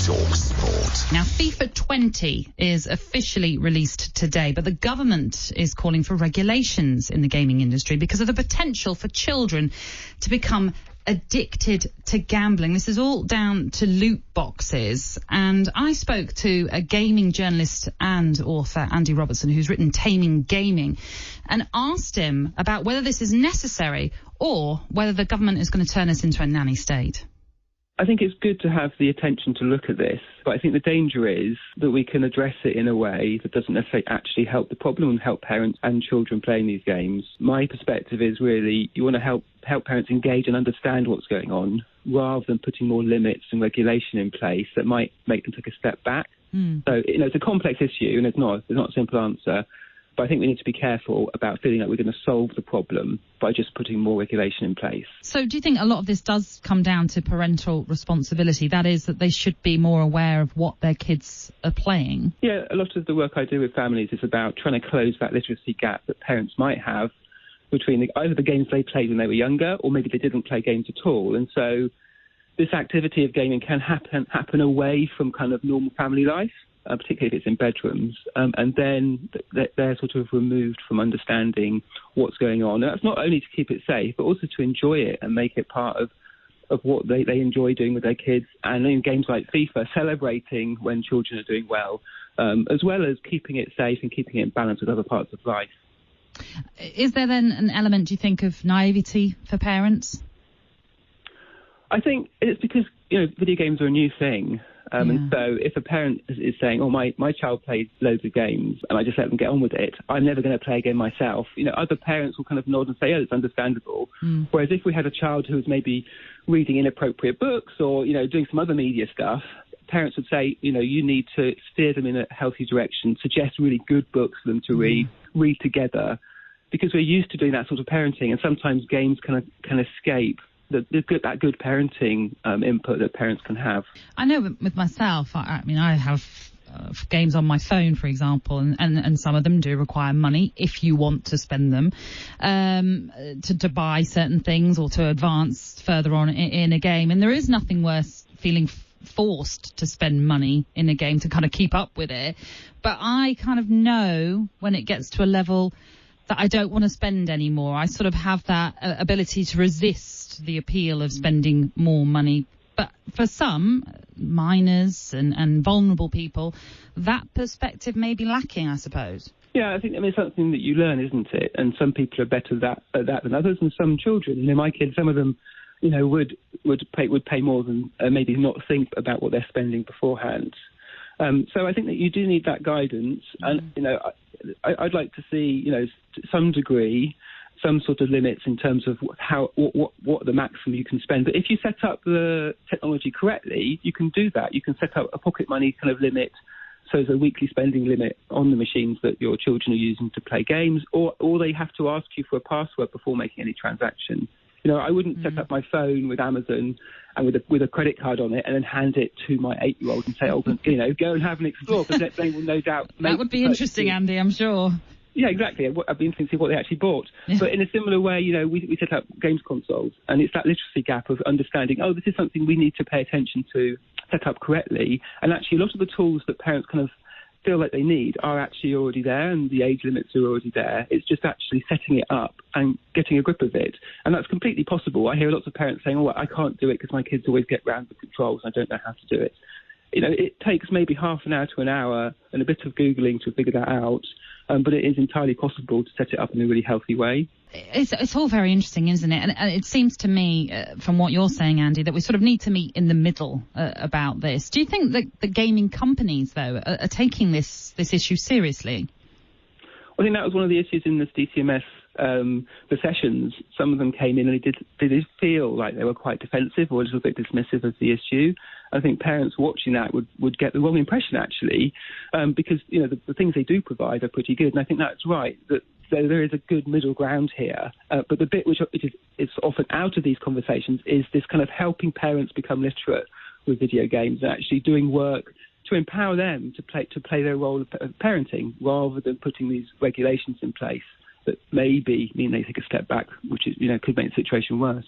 TalkSport. Now, FIFA 20 is officially released today, but the government is calling for regulations in the gaming industry because of the potential for children to become addicted to gambling. This is all down to loot boxes. And I spoke to a gaming journalist and author, Andy Robertson, who's written Taming Gaming, and asked him about whether this is necessary or whether the government is going to turn us into a nanny state. I think it's good to have the attention to look at this, but I think the danger is that we can address it in a way that doesn't necessarily actually help the problem and help parents and children playing these games. My perspective is really you want to help parents engage and understand what's going on rather than putting more limits and regulation in place that might make them take a step back. So, it's a complex issue and there's not a simple answer. But I think we need to be careful about feeling like we're going to solve the problem by just putting more regulation in place. So do you think a lot of this does come down to parental responsibility? That is, that they should be more aware of what their kids are playing? Yeah, a lot of the work I do with families is about trying to close that literacy gap that parents might have between either the games they played when they were younger or maybe they didn't play games at all. And so this activity of gaming can happen away from kind of normal family life. Particularly if it's in bedrooms, and then they're sort of removed from understanding what's going on. And that's not only to keep it safe, but also to enjoy it and make it part of what they enjoy doing with their kids. And in games like FIFA, celebrating when children are doing well, as well as keeping it safe and keeping it in balance with other parts of life. Is there then an element, do you think, of naivety for parents? I think it's because, video games are a new thing. And so if a parent is saying, oh, my child plays loads of games and I just let them get on with it, I'm never going to play a game myself. Other parents will kind of nod and say, oh, it's understandable. Whereas if we had a child who was maybe reading inappropriate books or, doing some other media stuff, parents would say, you need to steer them in a healthy direction, suggest really good books for them to read together, because we're used to doing that sort of parenting. And sometimes games can escape that good parenting input that parents can have. I know with myself, I have games on my phone, for example, and some of them do require money if you want to spend them to buy certain things or to advance further on in a game. And there is nothing worse feeling forced to spend money in a game to kind of keep up with it. But I kind of know when it gets to a level that I don't want to spend anymore. I sort of have that ability to resist the appeal of spending more money. But for some minors and vulnerable people, that perspective may be lacking, I suppose. Yeah, I think it's something that you learn, isn't it? And some people are better at that than others, and some children, my kids, some of them, would pay more than maybe not think about what they're spending beforehand. So I think that you do need that guidance, and I'd like to see, to some degree, some sort of limits in terms of what the maximum you can spend. But if you set up the technology correctly, you can do that. You can set up a pocket money kind of limit, so there's a weekly spending limit on the machines that your children are using to play games, or they have to ask you for a password before making any transaction. I wouldn't set up my phone with Amazon and with a credit card on it and then hand it to my 8-year-old and say, go and have an explore, because they will no doubt make that would be interesting, Andy, I'm sure. Yeah, exactly. I'd be interested to see what they actually bought. Yeah. But in a similar way, we set up games consoles, and it's that literacy gap of understanding, this is something we need to pay attention to, set up correctly. And actually, a lot of the tools that parents kind of feel like they need are actually already there, and the age limits are already there. It's just actually setting it up and getting a grip of it. And that's completely possible. I hear lots of parents saying, I can't do it because my kids always get round the controls and I don't know how to do it. It takes maybe half an hour to an hour and a bit of Googling to figure that out. But it is entirely possible to set it up in a really healthy way. It's all very interesting, isn't it? And it seems to me, from what you're saying, Andy, that we sort of need to meet in the middle about this. Do you think that the gaming companies, though, are taking this issue seriously? I think that was one of the issues in this DCMS, the sessions. Some of them came in and they did feel like they were quite defensive or a little bit dismissive of the issue. I think parents watching that would get the wrong impression, actually, because the things they do provide are pretty good. And I think that's right, that there is a good middle ground here. But the bit which is often out of these conversations is this kind of helping parents become literate with video games and actually doing work to empower them to play their role of parenting, rather than putting these regulations in place that maybe mean they take a step back, which is, could make the situation worse.